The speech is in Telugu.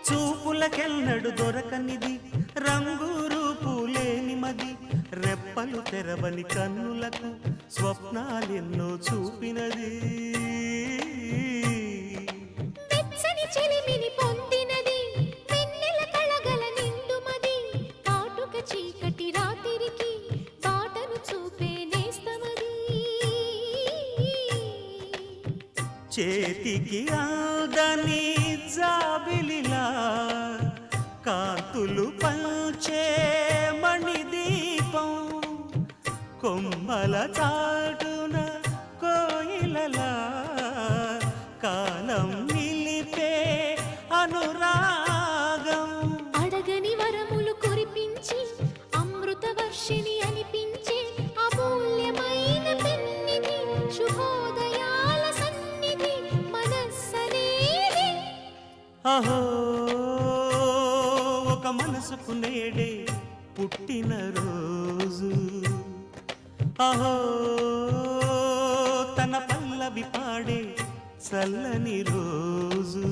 చూపులకెన్నడు దొరకనిది రంగు రూపు లేని మది రెప్పలు తెరవని కన్నులకు స్వప్నాలెన్నో చూపినది వెచ్చని చెలిమిని పొందినది వెన్నెల కళగల నిండుమది కాటుక చీకటి రాత్రికి బాటను చూపే నేస్తమది చేతికి ఆదని జాబిలిలా కాంతులు పంచే మణిదీపం కొమ్మల చాటున కోయిలలా కాలం నిలిపే అనురాగం అడగని వరములు కురిపించి అమృత వర్షిణి అనిపించే అమూల్యమైన పెన్నిధి శుభోదయాల సన్నిధి మనస్సనేది అహో ఒక మనసుకు నేడే పుట్టిన రోజు అహో తన పల్లవి పాడే చల్లని రోజు